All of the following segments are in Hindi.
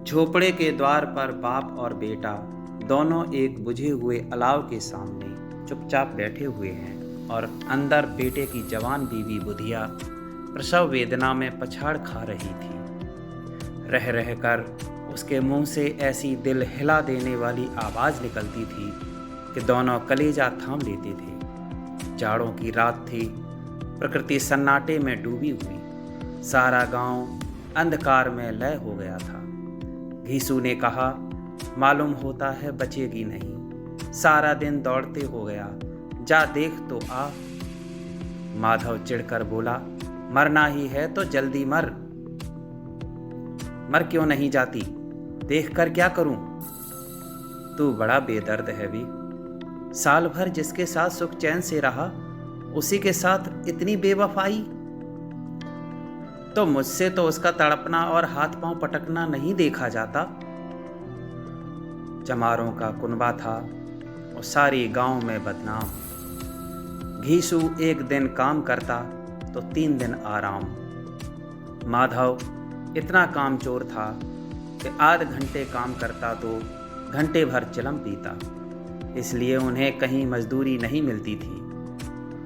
झोपड़े के द्वार पर बाप और बेटा दोनों एक बुझे हुए अलाव के सामने चुपचाप बैठे हुए हैं और अंदर बेटे की जवान बीवी बुधिया प्रसव वेदना में पछाड़ खा रही थी। रह रह कर उसके मुंह से ऐसी दिल हिला देने वाली आवाज़ निकलती थी कि दोनों कलेजा थाम लेते थे। जाड़ों की रात थी, प्रकृति सन्नाटे में डूबी हुई, सारा गांव अंधकार में लय हो गया था। घीसू ने कहा, मालूम होता है बचेगी नहीं, सारा दिन दौड़ते हो गया, जा देख तो आ। माधव चिढ़कर बोला, मरना ही है तो जल्दी मर। मर क्यों नहीं जाती, देख कर क्या करूं? तू बड़ा बेदर्द है भी, साल भर जिसके साथ सुख चैन से रहा उसी के साथ इतनी बेवफाई। तो मुझसे तो उसका तड़पना और हाथ पांव पटकना नहीं देखा जाता। चमारों का कुनबा था और सारी गांव में बदनाम। घीसू एक दिन काम करता तो 3 दिन आराम। माधव इतना कामचोर था कि आध घंटे काम करता तो घंटे भर चिलम पीता, इसलिए उन्हें कहीं मजदूरी नहीं मिलती थी।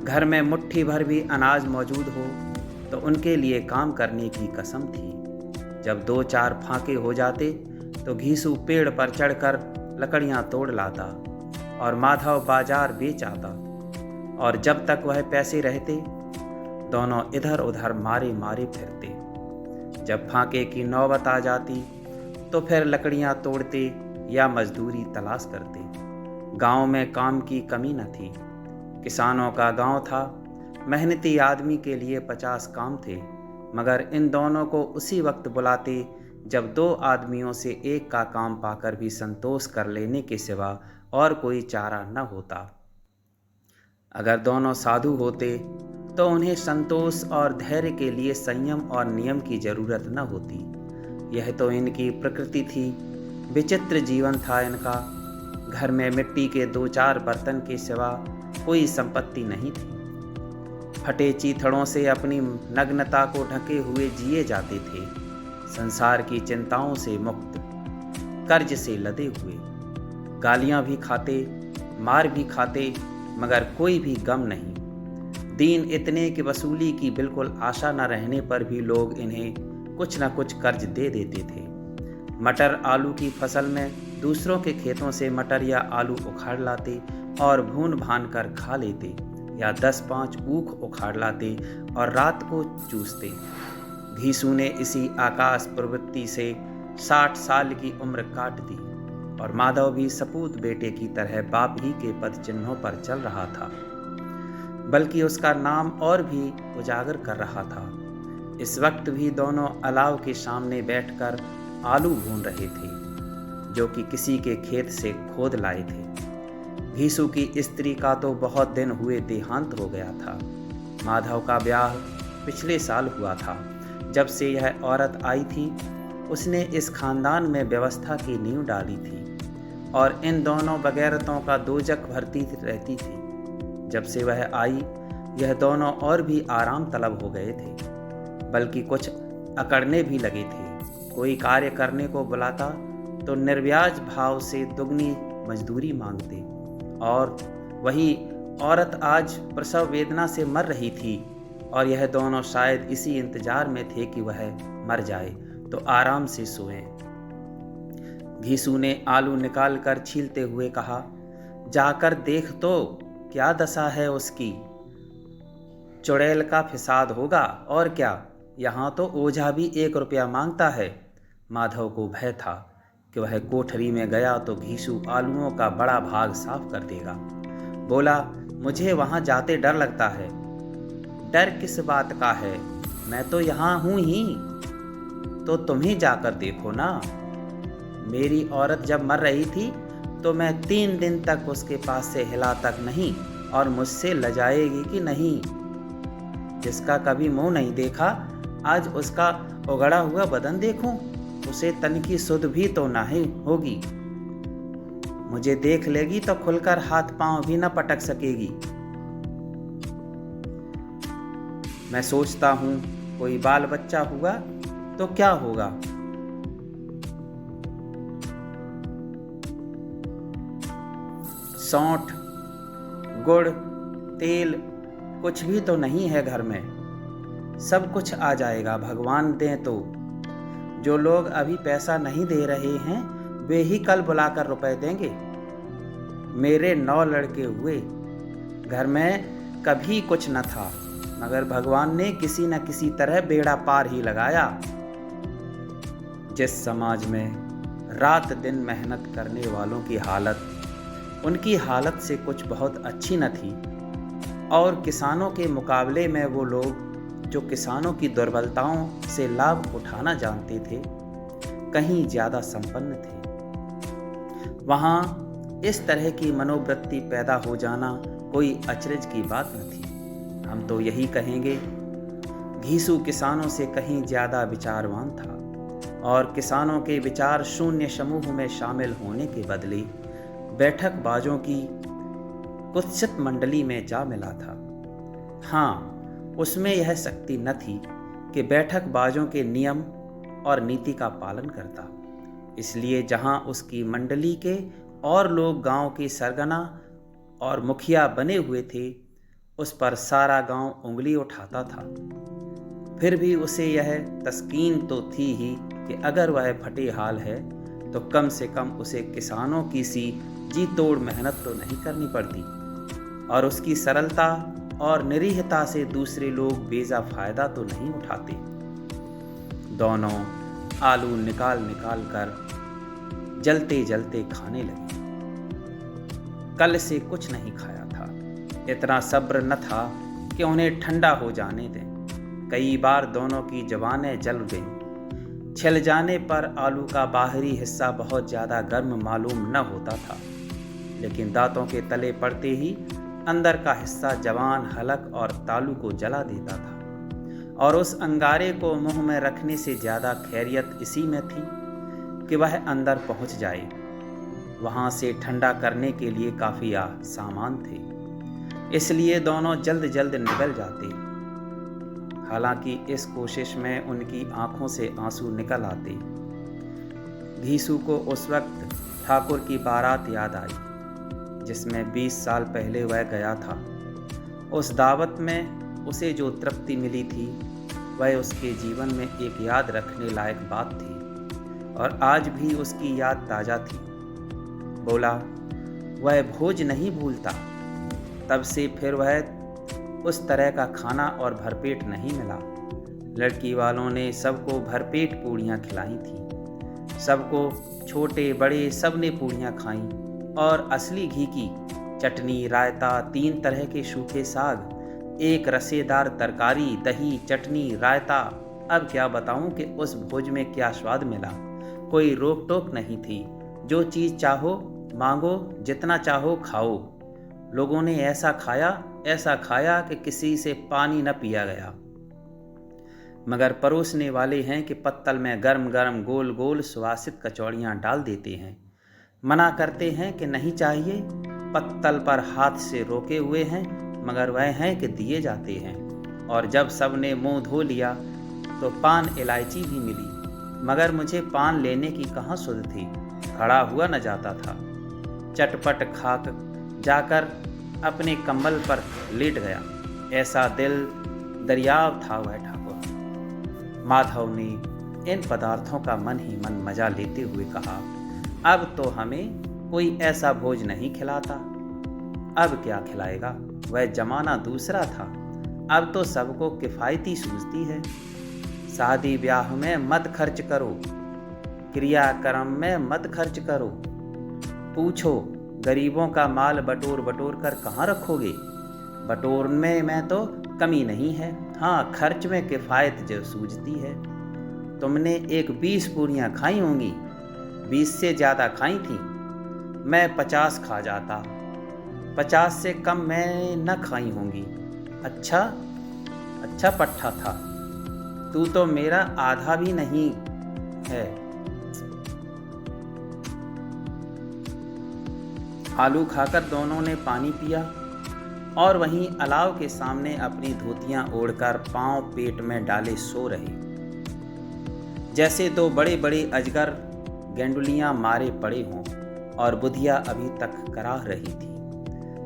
घर में मुट्ठी भर भी अनाज मौजूद हो तो उनके लिए काम करने की कसम थी। जब 2-4 फाके हो जाते तो घीसू पेड़ पर चढ़कर लकड़ियां तोड़ लाता और माधव बाजार बेच आता, और जब तक वह पैसे रहते दोनों इधर उधर मारे मारे फिरते। जब फाके की नौबत आ जाती तो फिर लकड़ियां तोड़ते या मजदूरी तलाश करते। गांव में काम की कमी न थी, किसानों का गांव था, मेहनती आदमी के लिए 50 काम थे, मगर इन दोनों को उसी वक्त बुलाते जब 2 आदमियों से एक का काम पाकर भी संतोष कर लेने के सिवा और कोई चारा न होता। अगर दोनों साधु होते तो उन्हें संतोष और धैर्य के लिए संयम और नियम की जरूरत न होती। यह तो इनकी प्रकृति थी, विचित्र जीवन था इनका। घर में मिट्टी के 2-4 बर्तन के सिवा कोई संपत्ति नहीं थी। फटे चीथड़ों से अपनी नग्नता को ढके हुए जिए जाते थे, संसार की चिंताओं से मुक्त, कर्ज से लदे हुए। गालियां भी खाते, मार भी खाते, मगर कोई भी गम नहीं। दीन इतने कि वसूली की बिल्कुल आशा न रहने पर भी लोग इन्हें कुछ न कुछ कर्ज दे देते थे। मटर आलू की फसल में दूसरों के खेतों से मटर या आलू उखाड़ लाते और भून भान कर खा लेते, या 10-5 ऊख उखाड़ लाते और रात को चूसते। घीसू ने इसी आकाश प्रवृत्ति से 60 साल की उम्र काट दी और माधव भी सपूत बेटे की तरह बाप ही के पद चिन्हों पर चल रहा था, बल्कि उसका नाम और भी उजागर कर रहा था। इस वक्त भी दोनों अलाव के सामने बैठकर आलू भून रहे थे, जो कि किसी के खेत से खोद लाए थे। घीसू की स्त्री का तो बहुत दिन हुए देहांत हो गया था। माधव का ब्याह पिछले साल हुआ था। जब से यह औरत आई थी उसने इस खानदान में व्यवस्था की नींव डाली थी और इन दोनों बगैरतों का दोजख भरती रहती थी। जब से वह आई यह दोनों और भी आराम तलब हो गए थे, बल्कि कुछ अकड़ने भी लगे थे। कोई कार्य करने को बुलाता तो निर्व्याज भाव से दुगनी मजदूरी मांगते, और वही औरत आज प्रसव वेदना से मर रही थी और यह दोनों शायद इसी इंतजार में थे कि वह मर जाए तो आराम से सोएं। घीसू ने आलू निकाल कर छीलते हुए कहा, जाकर देख तो क्या दशा है उसकी। चुड़ैल का फिसाद होगा और क्या, यहाँ तो ओझा भी 1 रुपया मांगता है। माधव को भय था कि वह कोठरी में गया तो घीसू आलूओं का बड़ा भाग साफ कर देगा। बोला, मुझे वहां जाते डर लगता है। डर किस बात का है, मैं तो यहाँ हूं ही। तो तुम ही जाकर देखो ना। मेरी औरत जब मर रही थी तो मैं 3 दिन तक उसके पास से हिला तक नहीं, और मुझसे लजाएगी कि नहीं। जिसका कभी मुंह नहीं देखा आज उसका उगड़ा हुआ बदन देखूं, उसे तन की सुध भी तो नहीं होगी। मुझे देख लेगी तो खुलकर हाथ पांव भी न पटक सकेगी। मैं सोचता हूं कोई बाल बच्चा हुआ तो क्या होगा। सौंठ, गुड़, तेल कुछ भी तो नहीं है घर में। सब कुछ आ जाएगा, भगवान दें तो। जो लोग अभी पैसा नहीं दे रहे हैं वे ही कल बुलाकर रुपए देंगे। मेरे 9 लड़के हुए, घर में कभी कुछ न था, मगर भगवान ने किसी न किसी तरह बेड़ा पार ही लगाया। जिस समाज में रात दिन मेहनत करने वालों की हालत उनकी हालत से कुछ बहुत अच्छी न थी, और किसानों के मुकाबले में वो लोग जो किसानों की दुर्बलताओं से लाभ उठाना जानते थे कहीं ज़्यादा संपन्न थे, वहाँ इस तरह की मनोवृत्ति पैदा हो जाना कोई अचरज की बात न थी। हम तो यही कहेंगे, घीसू किसानों से कहीं ज़्यादा विचारवान था और किसानों के विचार शून्य समूह में शामिल होने के बदले बैठकबाजों की कुत्सित मंडली में जा मिला था। हाँ, उसमें यह शक्ति न थी कि बैठकबाजों के नियम और नीति का पालन करता, इसलिए जहाँ उसकी मंडली के और लोग गांव की सरगना और मुखिया बने हुए थे, उस पर सारा गांव उंगली उठाता था। फिर भी उसे यह तस्कीन तो थी ही कि अगर वह फटे हाल है तो कम से कम उसे किसानों की सी जी तोड़ मेहनत तो नहीं करनी पड़ती, और उसकी सरलता और निरीहता से दूसरे लोग बेजा फायदा तो नहीं उठाते। दोनों आलू निकाल निकाल कर जलते जलते खाने लगे। कल से कुछ नहीं खाया था, इतना सब्र न था कि उन्हें ठंडा हो जाने दें। कई बार दोनों की जबानें जल गईं। छिल जाने पर आलू का बाहरी हिस्सा बहुत ज़्यादा गर्म मालूम न होता था, लेकिन दांतों के तले पड़ते ही अंदर का हिस्सा जवान, हलक और तालू को जला देता था, और उस अंगारे को मुंह में रखने से ज़्यादा खैरियत इसी में थी कि वह अंदर पहुंच जाए। वहां से ठंडा करने के लिए काफ़ी सामान थे, इसलिए दोनों जल्द जल्द निकल जाते। हालांकि इस कोशिश में उनकी आंखों से आंसू निकल आते। घीसू को उस वक्त ठाकुर की बारात याद आई जिसमें 20 साल पहले वह गया था। उस दावत में उसे जो तृप्ति मिली थी वह उसके जीवन में एक याद रखने लायक बात थी, और आज भी उसकी याद ताज़ा थी। बोला, वह भोज नहीं भूलता। तब से फिर वह उस तरह का खाना और भरपेट नहीं मिला। लड़की वालों ने सबको भरपेट पूड़ियाँ खिलाई थीं। सबको, छोटे बड़े, सब ने पूड़ियाँ खाईं, और असली घी की चटनी, रायता, 3 तरह के सूखे साग, एक रसेदार तरकारी, दही, चटनी, रायता। अब क्या बताऊं कि उस भोज में क्या स्वाद मिला। कोई रोक टोक नहीं थी, जो चीज़ चाहो मांगो, जितना चाहो खाओ। लोगों ने ऐसा खाया कि किसी से पानी न पिया गया। मगर परोसने वाले हैं कि पत्तल में गर्म गर्म गोल गोल सुवासित कचौड़ियाँ डाल देते हैं। मना करते हैं कि नहीं चाहिए, पत्तल पर हाथ से रोके हुए हैं, मगर वह हैं कि दिए जाते हैं। और जब सब ने मुँह धो लिया तो पान इलायची भी मिली, मगर मुझे पान लेने की कहाँ सुध थी, खड़ा हुआ न जाता था। चटपट खाक जाकर अपने कंबल पर लेट गया। ऐसा दिल दरियाव था वह ठाकुर। माधव ने इन पदार्थों का मन ही मन मजा लेते हुए कहा, अब तो हमें कोई ऐसा भोज नहीं खिलाता। अब क्या खिलाएगा, वह जमाना दूसरा था। अब तो सबको किफ़ायती सूझती है। शादी ब्याह में मत खर्च करो, क्रियाक्रम में मत खर्च करो। पूछो, गरीबों का माल बटोर बटोर कर कहाँ रखोगे? बटोरने में तो कमी नहीं है, हाँ खर्च में किफ़ायत जो सूझती है। तुमने एक 20 पूरियाँ खाई होंगी, 20 से ज़्यादा खाई थी। मैं 50 खा जाता, 50 से कम मैं न खाई होंगी। अच्छा पट्ठा था, तू तो मेरा आधा भी नहीं है। आलू खाकर दोनों ने पानी पिया और वहीं अलाव के सामने अपनी धोतियां ओढ़कर पांव पेट में डाले सो रहे, जैसे 2 बड़े बड़े अजगर गेंडुलियां मारे पड़े हों और बुधिया अभी तक कराह रही थी।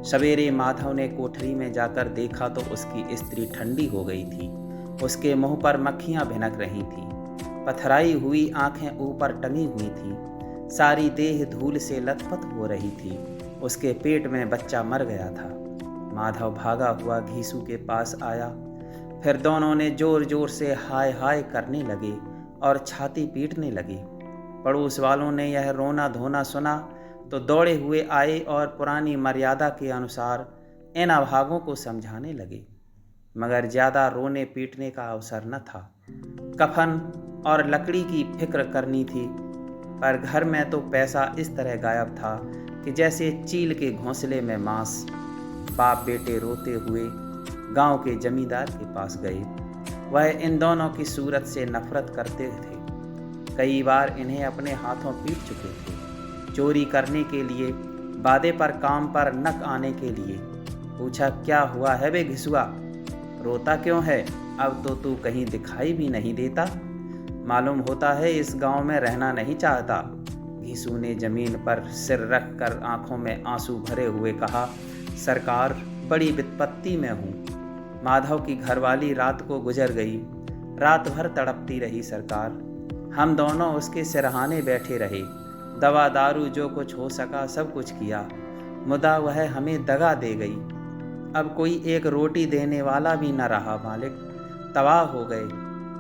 सवेरे माधव ने कोठरी में जाकर देखा तो उसकी स्त्री ठंडी हो गई थी। उसके मुंह पर मक्खियां भिनक रही थीं। पथराई हुई आंखें ऊपर टंगी हुई थीं। सारी देह धूल से लथपथ हो रही थी। उसके पेट में बच्चा मर गया था। माधव भागा हुआ घीसू के पास आया। फिर दोनों ने जोर जोर से हाय हाय करने लगे और छाती पीटने लगे। पड़ोस वालों ने यह रोना धोना सुना तो दौड़े हुए आए और पुरानी मर्यादा के अनुसार इन अभागों को समझाने लगे, मगर ज़्यादा रोने पीटने का अवसर न था। कफन और लकड़ी की फिक्र करनी थी, पर घर में तो पैसा इस तरह गायब था कि जैसे चील के घोंसले में मांस। बाप बेटे रोते हुए गांव के जमींदार के पास गए। वह इन दोनों की सूरत से नफरत करते थे। कई बार इन्हें अपने हाथों पीट चुके थे। चोरी करने के लिए, वादे पर काम पर नक आने के लिए। पूछा, क्या हुआ है बे घिसुआ, रोता क्यों है? अब तो तू कहीं दिखाई भी नहीं देता। मालूम होता है इस गांव में रहना नहीं चाहता। घीसू ने जमीन पर सिर रख कर आंखों में आंसू भरे हुए कहा, सरकार, बड़ी विपत्ति में हूँ। माधव की घरवाली रात को गुजर गई। रात भर तड़पती रही सरकार। हम दोनों उसके सिरहाने बैठे रहे। दवा दारू जो कुछ हो सका सब कुछ किया, मुदा वह हमें दगा दे गई। अब कोई एक रोटी देने वाला भी न रहा मालिक। तबाह हो गए,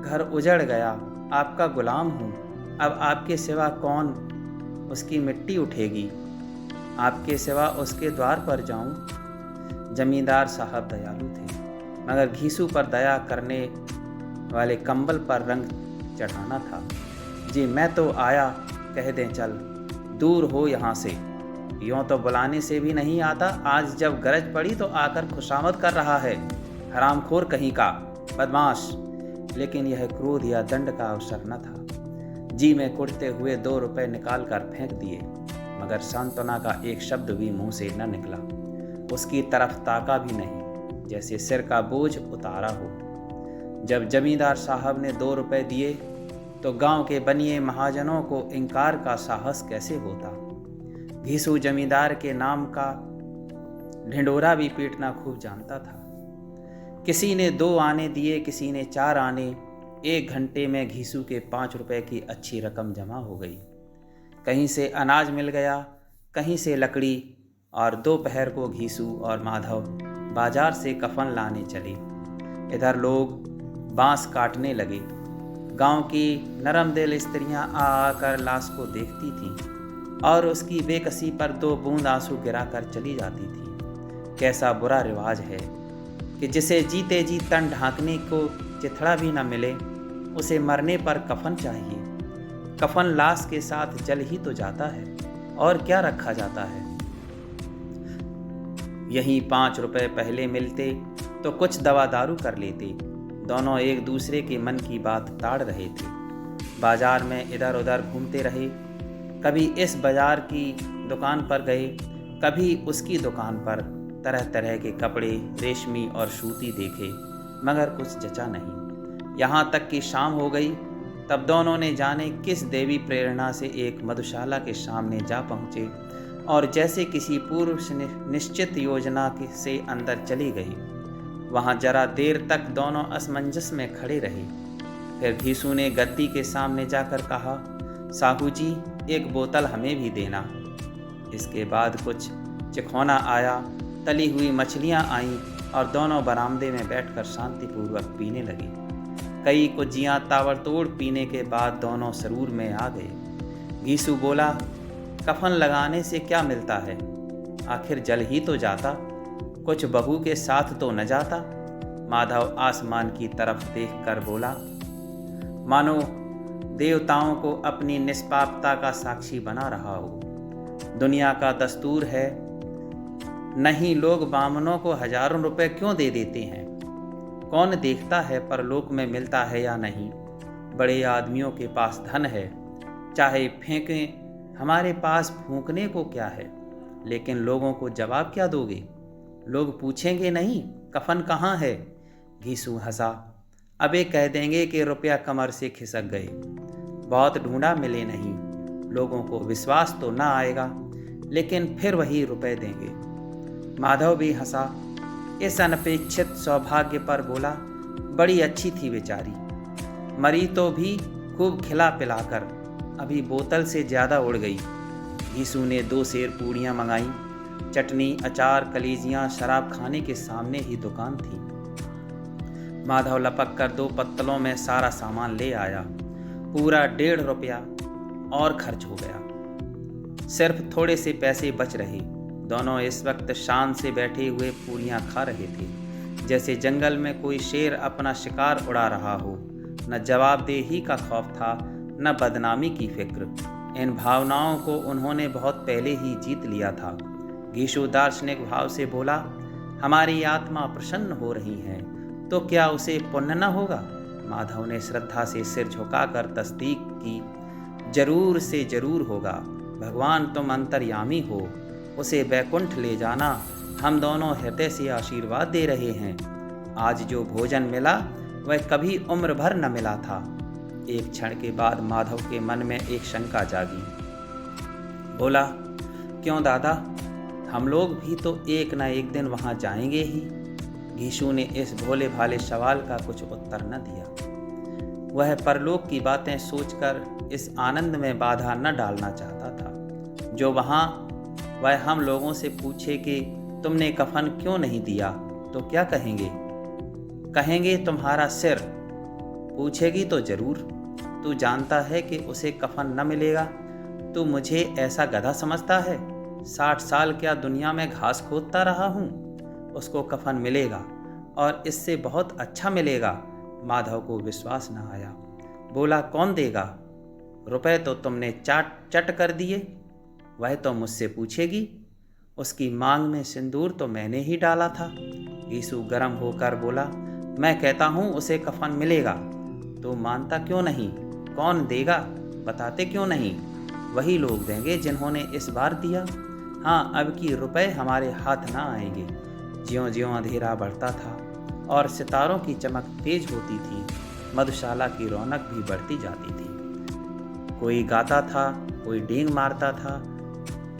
घर उजड़ गया। आपका गुलाम हूँ। अब आपके सिवा कौन उसकी मिट्टी उठेगी? आपके सिवा उसके द्वार पर जाऊं? जमींदार साहब दयालु थे, मगर घीसू पर दया करने वाले कंबल पर रंग चढ़ाना था। जी मैं तो आया, कह दें चल, दूर हो यहाँ से। यूँ तो बुलाने से भी नहीं आता, आज जब गरज पड़ी तो आकर खुशामद कर रहा है। हरामखोर कहीं का, बदमाश। लेकिन यह क्रोध या दंड का अवसर न था। जी में कुड़ते हुए 2 रुपए निकाल कर फेंक दिए, मगर सांत्वना का एक शब्द भी मुंह से न निकला। उसकी तरफ ताका भी नहीं, जैसे सिर का बोझ उतारा हो। जब जमींदार साहब ने 2 रुपए दिए तो गांव के बनिए महाजनों को इनकार का साहस कैसे होता। घीसू जमींदार के नाम का ढिंडोरा भी पीटना खूब जानता था। किसी ने 2 आने दिए, किसी ने 4 आने। 1 घंटे में घीसू के 5 रुपए की अच्छी रकम जमा हो गई। कहीं से अनाज मिल गया, कहीं से लकड़ी, और दोपहर को घीसू और माधव बाजार से कफन लाने चले। इधर लोग बांस काटने लगे। गांव की नरम दिल स्त्रियां आ आकर लाश को देखती थीं और उसकी बेकसी पर 2 बूंद आंसू गिराकर चली जाती थीं। कैसा बुरा रिवाज है कि जिसे जीते जी तन ढांकने को चिथड़ा भी न मिले, उसे मरने पर कफन चाहिए। कफन लाश के साथ जल ही तो जाता है, और क्या रखा जाता है। यही 5 रुपए पहले मिलते तो कुछ दवा दारू कर लेते। दोनों एक दूसरे के मन की बात ताड़ रहे थे। बाजार में इधर उधर घूमते रहे। कभी इस बाजार की दुकान पर गए, कभी उसकी दुकान पर। तरह तरह के कपड़े, रेशमी और सूती देखे, मगर कुछ जचा नहीं। यहाँ तक कि शाम हो गई। तब दोनों ने जाने किस देवी प्रेरणा से एक मधुशाला के सामने जा पहुँचे और जैसे किसी पूर्व निश्चित योजना से अंदर चली गई। वहाँ जरा देर तक दोनों असमंजस में खड़े रहे। फिर घीसू ने गद्दी के सामने जाकर कहा, साहू जी, एक बोतल हमें भी देना। इसके बाद कुछ चिखौना आया, तली हुई मछलियाँ आईं और दोनों बरामदे में बैठकर शांतिपूर्वक पीने लगे। कई कुज्जियाँ ताबड़तोड़ पीने के बाद दोनों सरूर में आ गए। घीसू बोला, कफन लगाने से क्या मिलता है? आखिर जल ही तो जाता, कुछ बहू के साथ तो न जाता। माधव आसमान की तरफ देखकर बोला, मानो देवताओं को अपनी निष्पापता का साक्षी बना रहा हो। दुनिया का दस्तूर है, नहीं लोग बामनों को हजारों रुपए क्यों दे देते हैं? कौन देखता है परलोक में मिलता है या नहीं। बड़े आदमियों के पास धन है, चाहे फेंकें, हमारे पास फूंकने को क्या है। लेकिन लोगों को जवाब क्या दोगे? लोग पूछेंगे नहीं, कफन कहाँ है? घीसू हंसा। अबे कह देंगे कि रुपया कमर से खिसक गए, बहुत ढूंढा मिले नहीं। लोगों को विश्वास तो ना आएगा, लेकिन फिर वही रुपए देंगे। माधव भी हंसा। इस अनपेक्षित सौभाग्य पर बोला, बड़ी अच्छी थी बेचारी, मरी तो भी खूब खिला पिलाकर, अभी बोतल से ज़्यादा उड़ गई। घीसू ने 2 सेर पूड़ियाँ मंगाई। चटनी, अचार, कलीजियाँ शराब खाने के सामने ही दुकान थी। माधव लपक कर 2 पत्तलों में सारा सामान ले आया। पूरा 1.5 रुपया और खर्च हो गया। सिर्फ थोड़े से पैसे बच रहे। दोनों इस वक्त शान से बैठे हुए पूड़ियाँ खा रहे थे, जैसे जंगल में कोई शेर अपना शिकार उड़ा रहा हो। न जवाबदेही का खौफ था, न बदनामी की फिक्र। इन भावनाओं को उन्होंने बहुत पहले ही जीत लिया था। घीसू दार्शनिक भाव से बोला, हमारी आत्मा प्रसन्न हो रही है तो क्या उसे पुण्य न होगा? माधव ने श्रद्धा से सिर झुकाकर तस्दीक की, जरूर से जरूर होगा। भगवान तुम अंतर्यामी हो, उसे बैकुंठ ले जाना। हम दोनों हृदय से आशीर्वाद दे रहे हैं। आज जो भोजन मिला वह कभी उम्र भर न मिला था। एक क्षण के बाद माधव के मन में एक शंका जागी। बोला, क्यों दादा, हम लोग भी तो एक न एक दिन वहां जाएंगे ही। घीसू ने इस भोले भाले सवाल का कुछ उत्तर न दिया। वह परलोक की बातें सोचकर इस आनंद में बाधा न डालना चाहता था। जो वहां वह हम लोगों से पूछे कि तुमने कफन क्यों नहीं दिया तो क्या कहेंगे? कहेंगे तुम्हारा सिर। पूछेगी तो जरूर, तू जानता है कि उसे कफन न मिलेगा। तू मुझे ऐसा गधा समझता है? 60 साल क्या दुनिया में घास खोदता रहा हूँ। उसको कफन मिलेगा और इससे बहुत अच्छा मिलेगा। माधव को विश्वास न आया। बोला, कौन देगा? रुपए तो तुमने चट कर दिए। वह तो मुझसे पूछेगी। उसकी मांग में सिंदूर तो मैंने ही डाला था। घीसू गर्म होकर बोला, मैं कहता हूँ उसे कफन मिलेगा। तो मानता क्यों नहीं? कौन देगा? बताते क्यों नहीं? वही लोग देंगे जिन्होंने इस बार दिया। हाँ, अब की रुपए हमारे हाथ ना आएंगे। ज्यों ज्यों अंधेरा बढ़ता था और सितारों की चमक तेज होती थी, मधुशाला की रौनक भी बढ़ती जाती थी। कोई गाता था, कोई डींग मारता था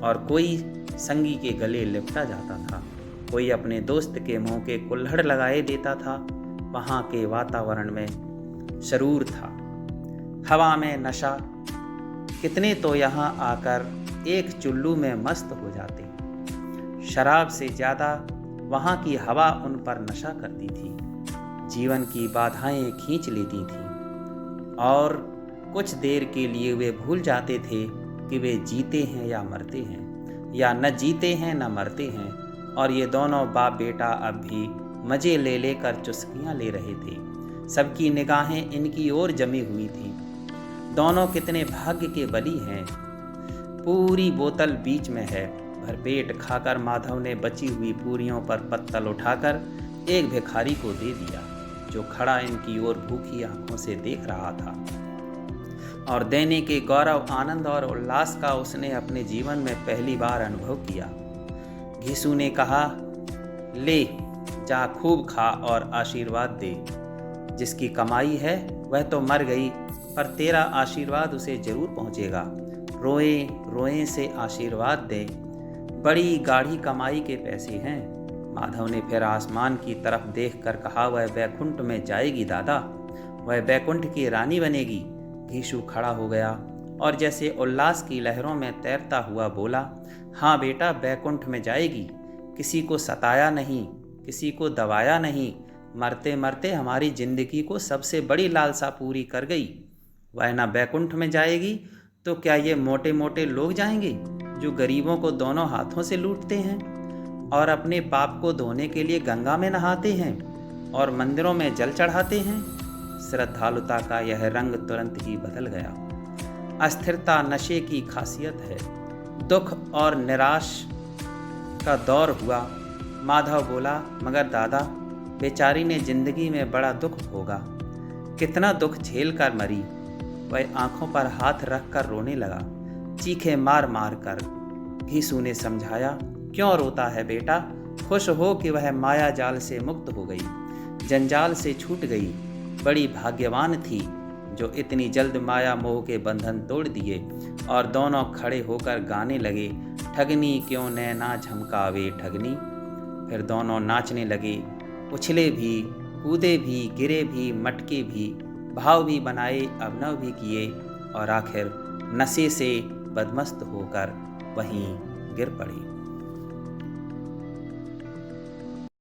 और कोई संगी के गले लिपटा जाता था। कोई अपने दोस्त के मुंह के कुल्हड़ लगाए देता था। वहाँ के वातावरण में सरूर था, हवा में नशा। कितने तो यहाँ आकर एक चुल्लू में मस्त हो जाते। शराब से ज़्यादा वहाँ की हवा उन पर नशा करती थी, जीवन की बाधाएं खींच लेती थी और कुछ देर के लिए वे भूल जाते थे कि वे जीते हैं या मरते हैं, या न जीते हैं न मरते हैं। और ये दोनों बाप बेटा अब भी मज़े ले लेकर चुस्कियाँ ले रहे थे। सबकी निगाहें इनकी ओर जमी हुई थी। दोनों कितने भाग्य के बली हैं। पूरी बोतल बीच में है। भरपेट खाकर माधव ने बची हुई पूरियों पर पत्तल उठाकर एक भिखारी को दे दिया, जो खड़ा इनकी ओर भूखी आंखों से देख रहा था। और देने के गौरव, आनंद और उल्लास का उसने अपने जीवन में पहली बार अनुभव किया। घीसू ने कहा, ले जा, खूब खा और आशीर्वाद दे। जिसकी कमाई है वह तो मर गई, पर तेरा आशीर्वाद उसे जरूर पहुँचेगा। रोए रोए से आशीर्वाद दे। बड़ी गाढ़ी कमाई के पैसे हैं। माधव ने फिर आसमान की तरफ देखकर कहा, वह बैकुंठ में जाएगी दादा, वह बैकुंठ की रानी बनेगी। घीसू खड़ा हो गया और जैसे उल्लास की लहरों में तैरता हुआ बोला, हाँ बेटा, बैकुंठ में जाएगी। किसी को सताया नहीं, किसी को दबाया नहीं, मरते मरते हमारी जिंदगी को सबसे बड़ी लालसा पूरी कर गई। वह ना बैकुंठ में जाएगी तो क्या ये मोटे मोटे लोग जाएंगे जो गरीबों को दोनों हाथों से लूटते हैं और अपने पाप को धोने के लिए गंगा में नहाते हैं और मंदिरों में जल चढ़ाते हैं? श्रद्धालुता का यह रंग तुरंत ही बदल गया। अस्थिरता नशे की खासियत है। दुख और निराश का दौर हुआ। माधव बोला, मगर दादा, बेचारी ने जिंदगी में बड़ा दुख भोगा, कितना दुख झेल कर मरी। वह आंखों पर हाथ रख कर रोने लगा, चीखे मार मार कर। घीसू ने समझाया, क्यों रोता है बेटा? खुश हो कि वह माया जाल से मुक्त हो गई, जंजाल से छूट गई। बड़ी भाग्यवान थी जो इतनी जल्द माया मोह के बंधन तोड़ दिए। और दोनों खड़े होकर गाने लगे, ठगनी क्यों नैना झमकावे ठगनी, फिर दोनों नाचने लगे, उछले भी, कूदे भी, गिरे भी, मटके भी, भाव भी बनाए, अभिनव भी किए और आखिर नशे से बदमस्त होकर वहीं गिर पड़े।